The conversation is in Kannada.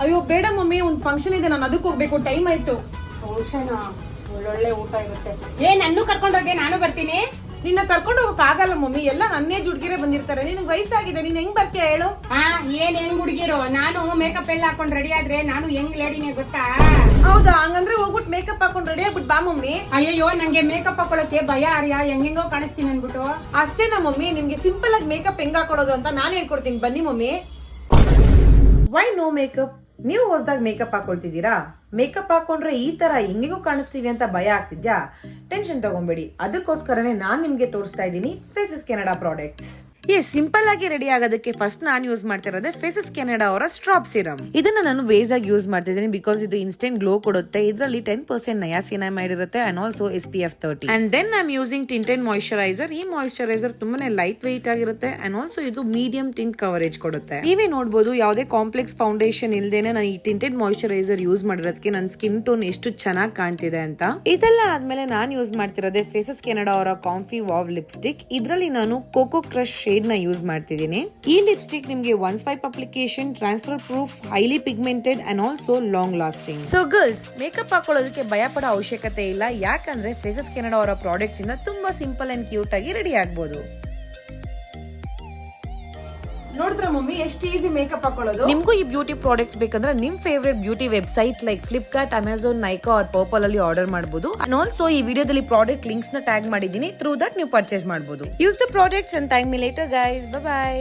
ಅಯ್ಯೋ ಬೇಡ ಮಮ್ಮಿ, ಒಂದ್ ಫಂಕ್ಷನ್ ಇದೆ, ನಾನು ಅದಕ್ಕೆ ಹೋಗ್ಬೇಕು, ಟೈಮ್ ಆಯ್ತು. ಫಂಕ್ಷನ್ ಒಳ್ಳೊಳ್ಳೆ ಊಟ ಇರುತ್ತೆ. ನನ್ನೂ ಕರ್ಕೊಂಡೋಗಿ, ನಾನು ಬರ್ತೀನಿ. ನಿನ್ನ ಕರ್ಕೊಂಡು ಹೋಗಕ್ ಆಗಲ್ಲ ಮಮ್ಮಿ, ಎಲ್ಲ ನನ್ನೇ ಜುಡ್ಗಿರೆ ಬಂದಿರ್ತಾರೆ. ನಿನಗ್ ವಯಸ್ಸಾಗಿದೆ, ನೀನ್ ಹೆಂಗ್ ಬರ್ತೀಯ ಹೇಳು? ಏನ್ ಹುಡುಗಿರು, ನಾನು ಮೇಕಪ್ ಎಲ್ಲ ಹಾಕೊಂಡ್ ರೆಡಿ ಆದ್ರೆ ನಾನು ಹೆಂಗ್ ಲೇಡಿನೇ ಗೊತ್ತಾ? ಹೌದಾ? ಹಂಗಂದ್ರೆ ಹೋಗ್ಬಿಟ್ಟು ಮೇಕಪ್ ಹಾಕೊಂಡ್ ರೆಡಿ ಆಗ್ಬಿಟ್ಟು ಬಾ ಮಮ್ಮಿ. ಅಯ್ಯೋ ನಂಗೆ ಮೇಕಪ್ ಹಾಕೊಳಕ್ಕೆ ಭಯ ಆರ್ಯ, ಹೆಂಗೆಂಗೋ ಕಾಣಿಸ್ತೀನಿ ಅನ್ಬಿಟ್ಟು. ಅಷ್ಟೇನಾ ಮಮ್ಮಿ? ನಿಮ್ಗೆ ಸಿಂಪಲ್ ಆಗಿ ಮೇಕಪ್ ಹೆಂಗ್ ಹಾಕೊಡೋದು ಅಂತ ನಾನ್ ಹೇಳ್ಕೊಡ್ತೀನಿ, ಬನ್ನಿ ಮಮ್ಮಿ. Y no makeup? ನೀವು ಹೊಸದಾಗಿ ಮೇಕಪ್ ಹಾಕೊಳ್ತಿದ್ದೀರಾ? ಮೇಕಪ್ ಹಾಕೊಂಡ್ರೆ ಈ ತರ ಹೆಂಗಿಗೂ ಕಾಣಿಸ್ತೀವಿ ಅಂತ ಭಯ ಆಗ್ತಿದ್ಯಾ? ಟೆನ್ಷನ್ ತಗೊಂಬೇಡಿ, ಅದಕ್ಕೋಸ್ಕರನೇ ನಾನ್ ನಿಮ್ಗೆ ತೋರಿಸ್ತಾ ಇದ್ದೀನಿ ಫೇಸಸ್ ಕೆನಡಾ ಪ್ರಾಡಕ್ಟ್ಸ್. ಸಿಂಪಲ್ ಆಗಿ ರೆಡಿ ಆಗೋದಕ್ಕೆ ಫಸ್ಟ್ ನಾನು ಯೂಸ್ ಮಾಡ್ತಿರೋದೇ ಫೇಸಸ್ ಕೆನಡಾ ಅವರ ಸ್ಟ್ರಾಪ್ ಸಿರಮ್. ಇದನ್ನ ನಾನು ಬೇಸ್ ಆಗಿ ಯೂಸ್ ಮಾಡ್ತಿದ್ದೀನಿ ಬಿಕಾಸ್ ಇದು ಇನ್ಸ್ಟೆಂಟ್ ಗ್ಲೋ ಕೊಡುತ್ತೆ. ಇದರಲ್ಲಿ 10% ನಯಾಸಿನಮೈಡ್ ಇರುತ್ತೆ and also SPF 30. And then I am using tinted moisturiser. ಈ ಮಾಯಿಶ್ಚರೈಸರ್ ತುಂಬಾನೇ ಲೈಟ್ ವೆಯ್ಟ್ ಆಗಿರುತ್ತೆ ಅಂಡ್ ಆಲ್ಸೋ ಇದು ಮೀಡಿಯಂ ಟಿಂಟ್ ಕವರೇಜ್ ಕೊಡುತ್ತೆ. ನೀವೇ ನೋಡಬಹುದು, ಯಾವುದೇ ಕಾಂಪ್ಲೆಕ್ಸ್ ಫೌಂಡೇಶನ್ ಇಲ್ದೇನೆ ನಾನು ಈ ಟಿಂಟೆಡ್ ಮಾಯಿಶ್ಚರೈಸರ್ ಯೂಸ್ ಮಾಡಿರೋದಕ್ಕೆ ನನ್ನ ಸ್ಕಿನ್ ಟೋನ್ ಎಷ್ಟು ಚೆನ್ನಾಗಿ ಕಾಣ್ತಿದೆ ಅಂತ. ಇದೆಲ್ಲ ಆದ್ಮೇಲೆ ನಾನು ಯೂಸ್ ಮಾಡ್ತಿರೋದೇ ಫೇಸಸ್ ಕೆನಡಾ ಅವರ ಕಾಂಫಿ ವಾವ್ ಲಿಪ್ಸ್ಟಿಕ್. ಇದರಲ್ಲಿ ನಾನು ಕೋಕೋ ಕ್ರಶ್ ಶೇಡ್ ನ ಯೂಸ್ ಮಾಡ್ತಿದ್ದೀನಿ. ಈ ಲಿಪ್ಸ್ಟಿಕ್ ನಿಮಗೆ one swipe application, transfer proof, highly pigmented and also long lasting. So girls, makeup ಹಾಕೊಳ್ಳೋದಕ್ಕೆ ಭಯ ಪಡೋ ಅವಶ್ಯಕತೆ ಇಲ್ಲ, ಯಾಕಂದ್ರೆ ಫೇಸಸ್ ಕೆನಡಾ ಅವರ ಪ್ರಾಡಕ್ಟ್ಸ್ ಇಂದ ತುಂಬಾ ಸಿಂಪಲ್ ಅಂಡ್ ಕ್ಯೂಟ್ ಆಗಿ ರೆಡಿ ಆಗ್ಬೋದು. ನೋಡಿದ್ರ ಮಮ್ಮಿ ಎಷ್ಟು ಈಸಿ ಮೇಕಪ್ ಹಾಕೊಳ್ಳೋದು? ನಿಮ್ಗೂ ಈ ಬ್ಯೂಟಿ ಪ್ರಾಡಕ್ಟ್ಸ್ ಬೇಕಂದ್ರೆ ನಿಮ್ favourite beauty website like Flipkart, Amazon, Nykaa or Purplle ಅಲ್ಲಿ ಆರ್ಡರ್ ಮಾಡಬಹುದು. ಅಂಡ್ ಆಲ್ಸೋ ಈ ವಿಡಿಯೋದಲ್ಲಿ ಪ್ರಾಡಕ್ಟ್ ಲಿಂಕ್ಸ್ ನ ಟ್ಯಾಗ್ ಮಾಡಿದೀನಿ, ಥ್ರೂ ದಟ್ ನೀವು ಪರ್ಚೇಸ್ ಮಾಡಬಹುದು. Use the products and thank me later guys. Bye by.